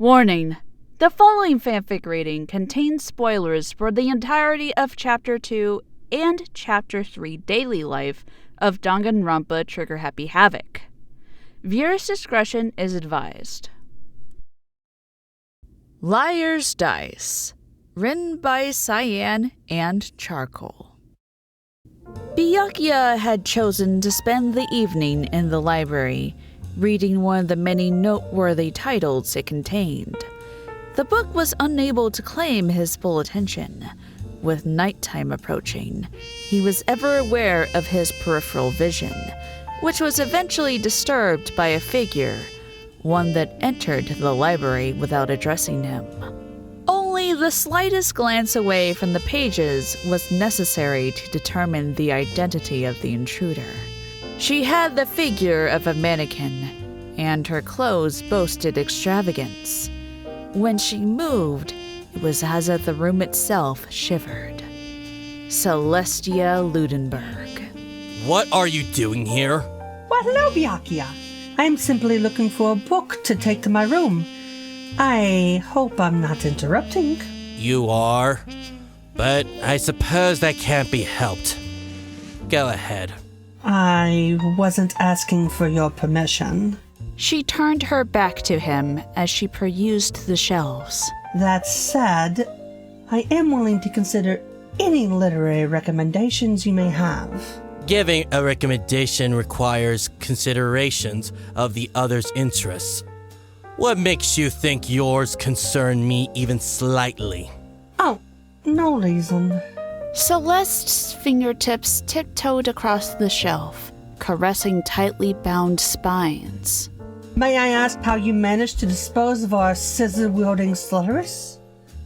Warning! The following fanfic reading contains spoilers for the entirety of Chapter 2 and Chapter 3 Daily Life of Danganronpa Trigger Happy Havoc. Viewers' discretion is advised. Liar's Dice, written by CyanandCharcoal. Byakuya had chosen to spend the evening in the library, reading one of the many noteworthy titles it contained. The book was unable to claim his full attention. With nighttime approaching, he was ever aware of his peripheral vision, which was eventually disturbed by a figure, one that entered the library without addressing him. Only the slightest glance away from the pages was necessary to determine the identity of the intruder. She had the figure of a mannequin, and her clothes boasted extravagance. When she moved, it was as if the room itself shivered. Celestia Ludenburg. What are you doing here? Well, hello, Byakuya. I'm simply looking for a book to take to my room. I hope I'm not interrupting. You are, but I suppose that can't be helped. Go ahead. I wasn't asking for your permission. She turned her back to him as she perused the shelves. That said, I am willing to consider any literary recommendations you may have. Giving a recommendation requires considerations of the other's interests. What makes you think yours concern me even slightly? Oh, no reason. Celeste's fingertips tiptoed across the shelf, caressing tightly bound spines. May I ask how you managed to dispose of our scissor-wielding Sultry?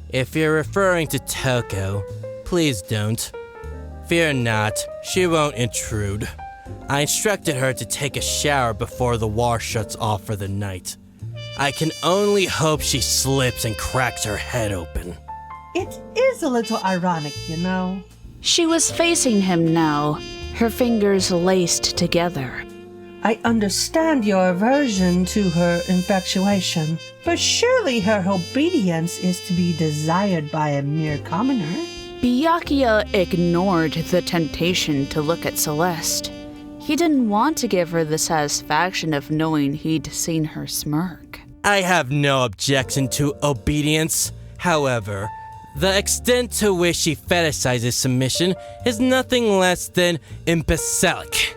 If you're referring to Toko, please don't. Fear not, she won't intrude. I instructed her to take a shower before the war shuts off for the night. I can only hope she slips and cracks her head open. It is a little ironic, you know. She was facing him now, her fingers laced together. I understand your aversion to her infatuation, but surely her obedience is to be desired by a mere commoner. Byakuya ignored the temptation to look at Celeste. He didn't want to give her the satisfaction of knowing he'd seen her smirk. I have no objection to obedience. However, the extent to which she fetishizes submission is nothing less than imbecilic.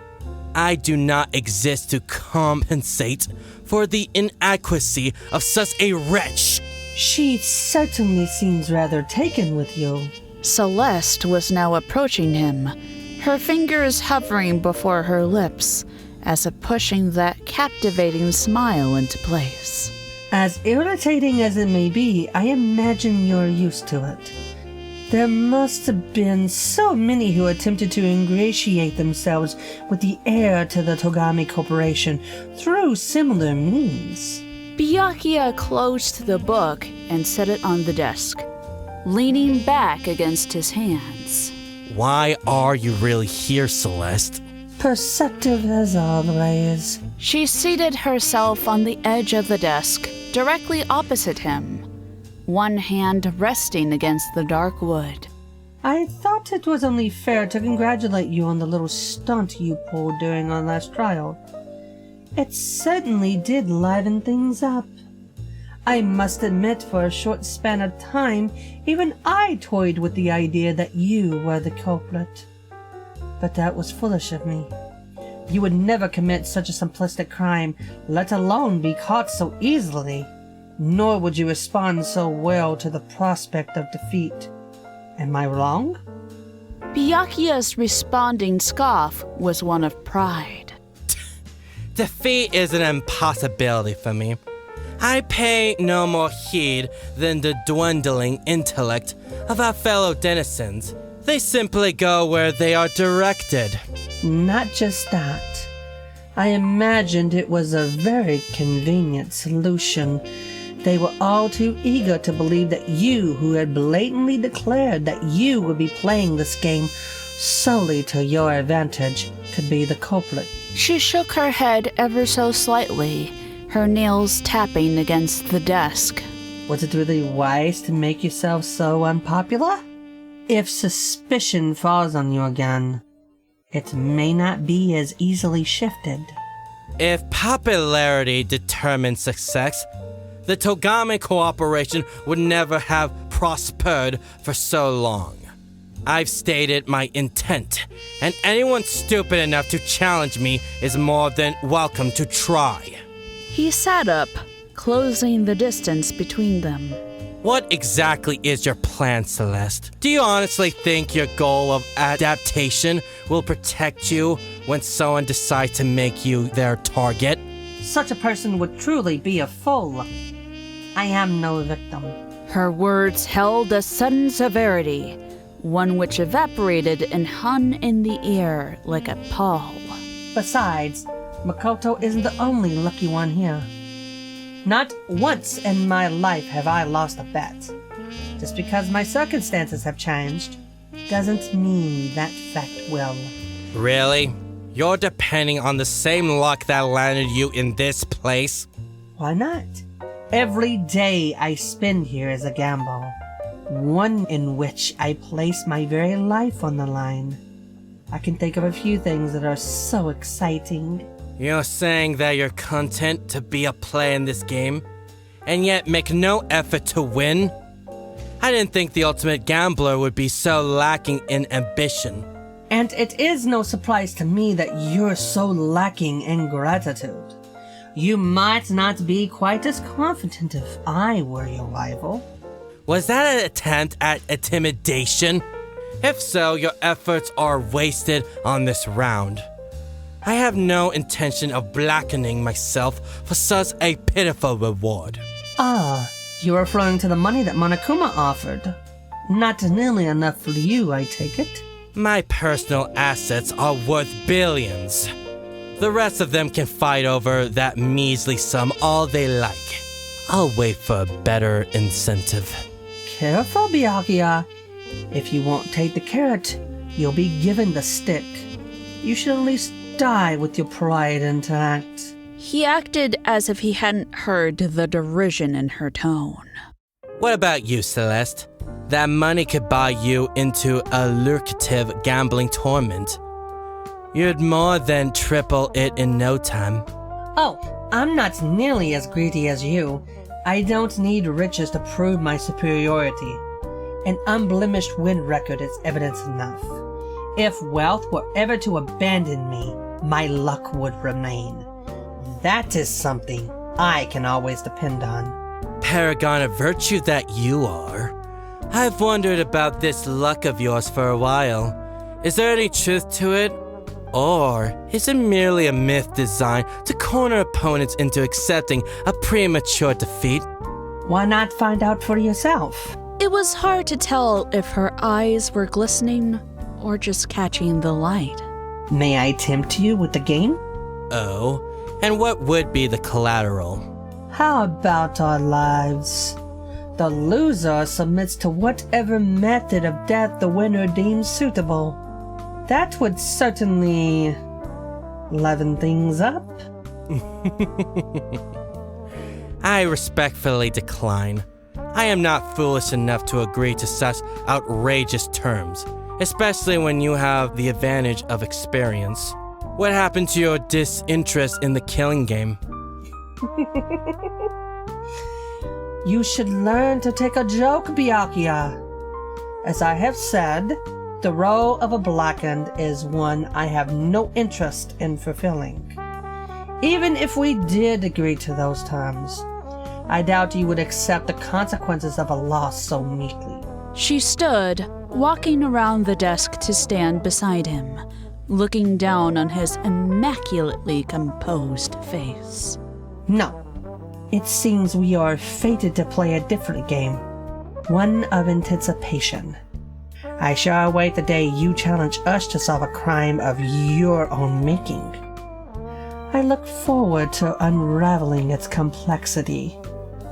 I do not exist to compensate for the inadequacy of such a wretch. She certainly seems rather taken with you. Celeste was now approaching him, her fingers hovering before her lips, as if pushing that captivating smile into place. As irritating as it may be, I imagine you're used to it. There must have been so many who attempted to ingratiate themselves with the heir to the Togami Corporation through similar means. Byakuya closed the book and set it on the desk, leaning back against his hands. Why are you really here, Celeste? Perceptive as always. She seated herself on the edge of the desk, directly opposite him, one hand resting against the dark wood. I thought it was only fair to congratulate you on the little stunt you pulled during our last trial. It certainly did liven things up. I must admit, for a short span of time, even I toyed with the idea that you were the culprit. But that was foolish of me. You would never commit such a simplistic crime, let alone be caught so easily. Nor would you respond so well to the prospect of defeat. Am I wrong? Byakuya's responding scoff was one of pride. Defeat is an impossibility for me. I pay no more heed than the dwindling intellect of our fellow denizens. They simply go where they are directed. Not just that. I imagined it was a very convenient solution. They were all too eager to believe that you, who had blatantly declared that you would be playing this game solely to your advantage, could be the culprit. She shook her head ever so slightly, her nails tapping against the desk. Was it really wise to make yourself so unpopular? If suspicion falls on you again, it may not be as easily shifted. If popularity determines success, the Togami cooperation would never have prospered for so long. I've stated my intent, and anyone stupid enough to challenge me is more than welcome to try. He sat up, closing the distance between them. What exactly is your plan, Celeste? Do you honestly think your goal of adaptation will protect you when someone decides to make you their target? Such a person would truly be a fool. I am no victim. Her words held a sudden severity, one which evaporated and hung in the air like a pall. Besides, Makoto isn't the only lucky one here. Not once in my life have I lost a bet. Just because my circumstances have changed doesn't mean that fact will. Really? You're depending on the same luck that landed you in this place? Why not? Every day I spend here is a gamble. One in which I place my very life on the line. I can think of a few things that are so exciting. You're saying that you're content to be a player in this game, and yet make no effort to win? I didn't think the ultimate gambler would be so lacking in ambition. And it is no surprise to me that you're so lacking in gratitude. You might not be quite as confident if I were your rival. Was that an attempt at intimidation? If so, your efforts are wasted on this round. I have no intention of blackening myself for such a pitiful reward. Ah, you're referring to the money that Monokuma offered. Not nearly enough for you, I take it. My personal assets are worth billions. The rest of them can fight over that measly sum all they like. I'll wait for a better incentive. Careful, Byakuya. If you won't take the carrot, you'll be given the stick. You should at least die with your pride intact. He acted as if he hadn't heard the derision in her tone. What about you, Celeste? That money could buy you into a lucrative gambling tournament. You'd more than triple it in no time. Oh, I'm not nearly as greedy as you. I don't need riches to prove my superiority. An unblemished win record is evidence enough. If wealth were ever to abandon me, my luck would remain. That is something I can always depend on. Paragon of virtue that you are. I've wondered about this luck of yours for a while. Is there any truth to it? Or is it merely a myth designed to corner opponents into accepting a premature defeat? Why not find out for yourself? It was hard to tell if her eyes were glistening or just catching the light. May I tempt you with the game? Oh, and what would be the collateral? How about our lives? The loser submits to whatever method of death the winner deems suitable. That would certainly leaven things up. I respectfully decline. I am not foolish enough to agree to such outrageous terms, especially when you have the advantage of experience. What happened to your disinterest in the killing game? You should learn to take a joke, Byakuya. As I have said, the role of a blackened is one I have no interest in fulfilling. Even if we did agree to those terms, I doubt you would accept the consequences of a loss so meekly. She stood, walking around the desk to stand beside him, looking down on his immaculately composed face. No. It seems we are fated to play a different game. One of anticipation. I shall await the day you challenge us to solve a crime of your own making. I look forward to unraveling its complexity.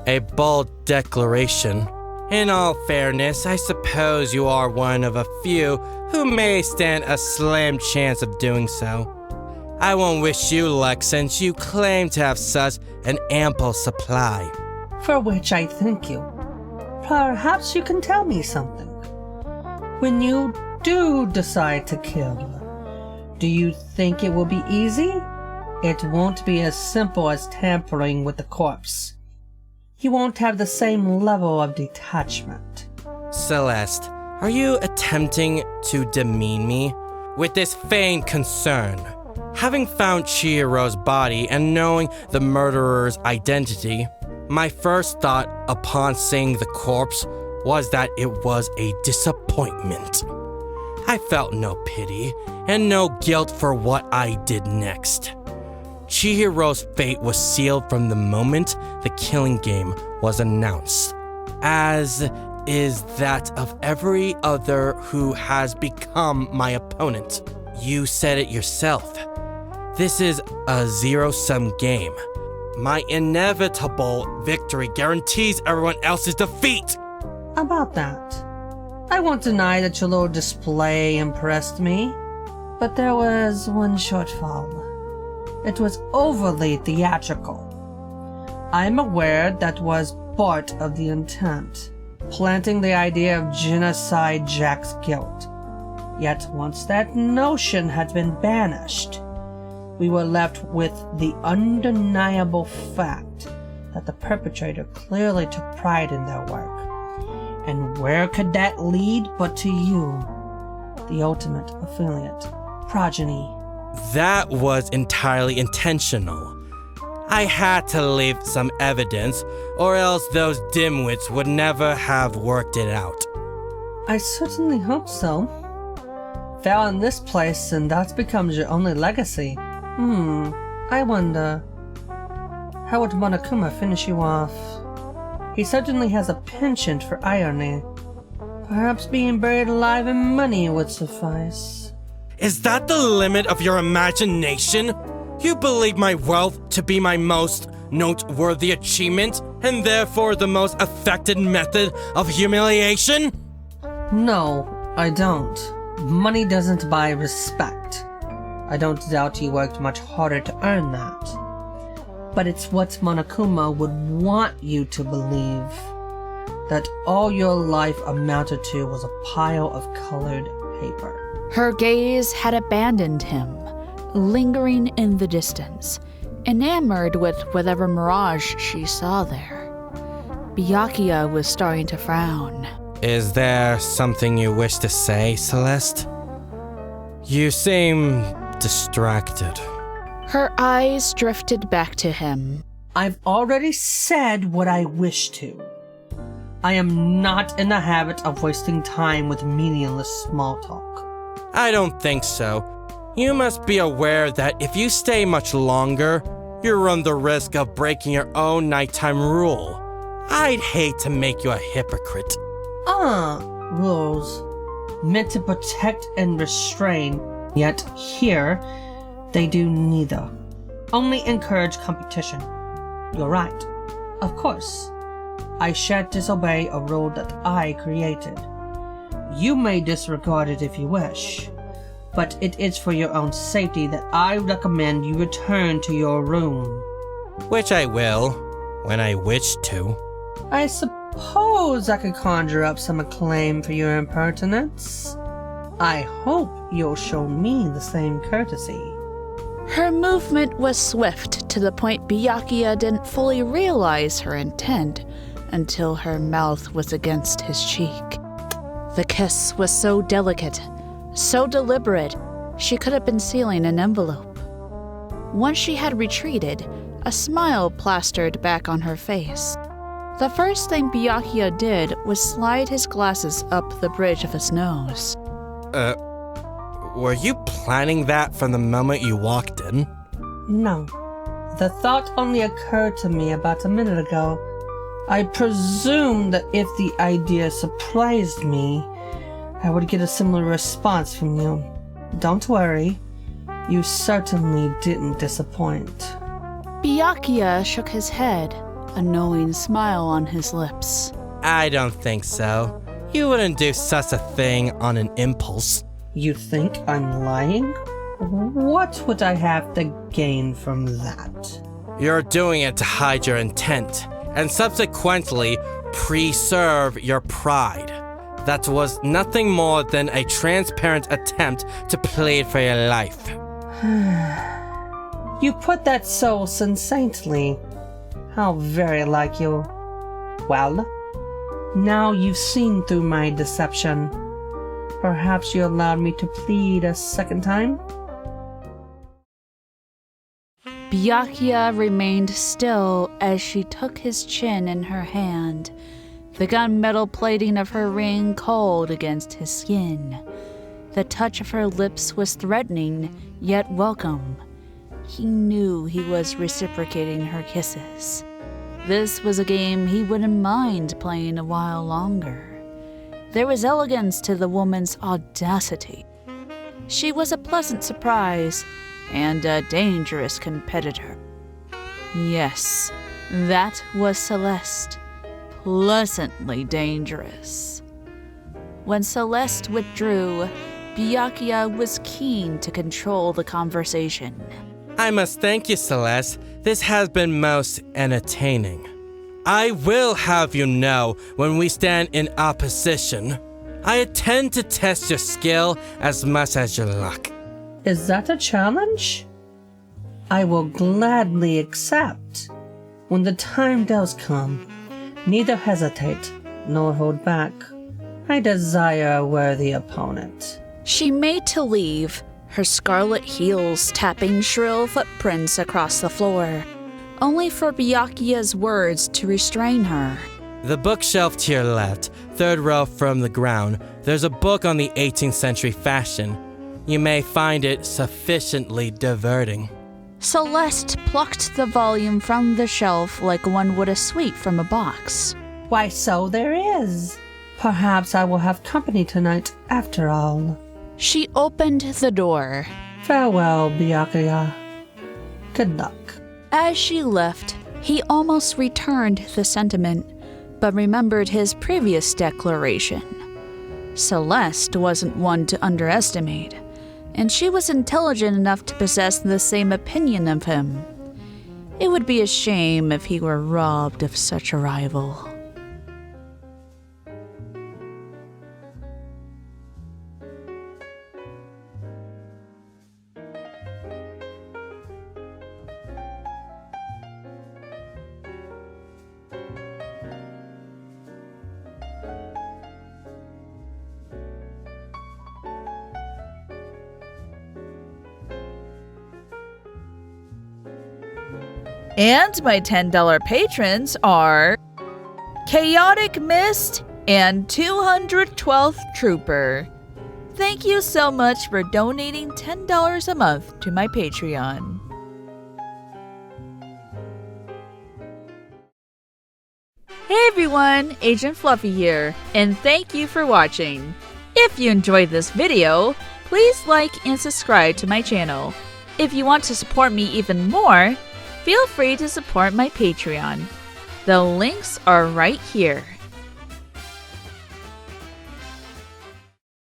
A bold declaration. In all fairness, I suppose you are one of a few who may stand a slim chance of doing so. I won't wish you luck since you claim to have such an ample supply. For which I thank you. Perhaps you can tell me something. When you do decide to kill, do you think it will be easy? It won't be as simple as tampering with the corpse. You won't have the same level of detachment. Celeste, are you attempting to demean me? With this feigned concern, having found Chihiro's body and knowing the murderer's identity, my first thought upon seeing the corpse was that it was a disappointment. I felt no pity and no guilt for what I did next. Chihiro's fate was sealed from the moment the killing game was announced, as is that of every other who has become my opponent. You said it yourself. This is a zero-sum game. My inevitable victory guarantees everyone else's defeat. About that, I won't deny that your little display impressed me, but there was one shortfall. It was overly theatrical. I'm aware that was part of the intent, planting the idea of genocide Jack's guilt. Yet once that notion had been banished, we were left with the undeniable fact that the perpetrator clearly took pride in their work. And where could that lead but to you, the ultimate affiliate, progeny? That was entirely intentional. I had to leave some evidence, or else those dimwits would never have worked it out. I certainly hope so. Fell in this place and that becomes your only legacy. I wonder, how would Monokuma finish you off? He certainly has a penchant for irony. Perhaps being buried alive in money would suffice. Is that the limit of your imagination? You believe my wealth to be my most noteworthy achievement, and therefore the most effective method of humiliation? No, I don't. Money doesn't buy respect. I don't doubt you worked much harder to earn that. But it's what Monokuma would want you to believe. That all your life amounted to was a pile of colored paper. Her gaze had abandoned him, lingering in the distance, enamored with whatever mirage she saw there. Byakuya was starting to frown. Is there something you wish to say, Celeste? You seem distracted. Her eyes drifted back to him. I've already said what I wish to. I am not in the habit of wasting time with meaningless small talk. I don't think so. You must be aware that if you stay much longer, you run the risk of breaking your own nighttime rule. I'd hate to make you a hypocrite. Rules. Meant to protect and restrain, yet here, they do neither. Only encourage competition. You're right. Of course, I shan't disobey a rule that I created. You may disregard it if you wish, but it is for your own safety that I recommend you return to your room. Which I will, when I wish to. I suppose I could conjure up some acclaim for your impertinence. I hope you'll show me the same courtesy. Her movement was swift to the point Byakuya didn't fully realize her intent until her mouth was against his cheek. The kiss was so delicate, so deliberate, she could have been sealing an envelope. Once she had retreated, a smile plastered back on her face. The first thing Byakuya did was slide his glasses up the bridge of his nose. Were you planning that from the moment you walked in? No. The thought only occurred to me about a minute ago. I presumed that if the idea surprised me, I would get a similar response from you. Don't worry. You certainly didn't disappoint. Byakuya shook his head, a knowing smile on his lips. I don't think so. You wouldn't do such a thing on an impulse. You think I'm lying? What would I have to gain from that? You're doing it to hide your intent, and subsequently preserve your pride. That was nothing more than a transparent attempt to plead for your life. You put that so succinctly. How very like you. Well, now you've seen through my deception. Perhaps you allowed me to plead a second time? Byakuya remained still as she took his chin in her hand, the gunmetal plating of her ring cold against his skin. The touch of her lips was threatening, yet welcome. He knew he was reciprocating her kisses. This was a game he wouldn't mind playing a while longer. There was elegance to the woman's audacity. She was a pleasant surprise and a dangerous competitor. Yes, that was Celeste. Pleasantly dangerous. When Celeste withdrew, Byakuya was keen to control the conversation. I must thank you, Celeste. This has been most entertaining. I will have you know when we stand in opposition. I intend to test your skill as much as your luck. Is that a challenge? I will gladly accept. When the time does come, neither hesitate nor hold back. I desire a worthy opponent. She made to leave, her scarlet heels tapping shrill footprints across the floor, only for Byakuya's words to restrain her. The bookshelf to your left, third row from the ground, there's a book on the 18th century fashion. You may find it sufficiently diverting. Celeste plucked the volume from the shelf like one would a sweet from a box. Why, so there is. Perhaps I will have company tonight after all. She opened the door. Farewell, Byakuya. Good luck. As she left, he almost returned the sentiment, but remembered his previous declaration. Celeste wasn't one to underestimate, and she was intelligent enough to possess the same opinion of him. It would be a shame if he were robbed of such a rival. And my $10 patrons are Chaotic Mist and 212th Trooper. Thank you so much for donating $10 a month to my Patreon. Hey everyone, Agent Fluffy here, and thank you for watching. If you enjoyed this video, please like and subscribe to my channel. If you want to support me even more, feel free to support my Patreon. The links are right here.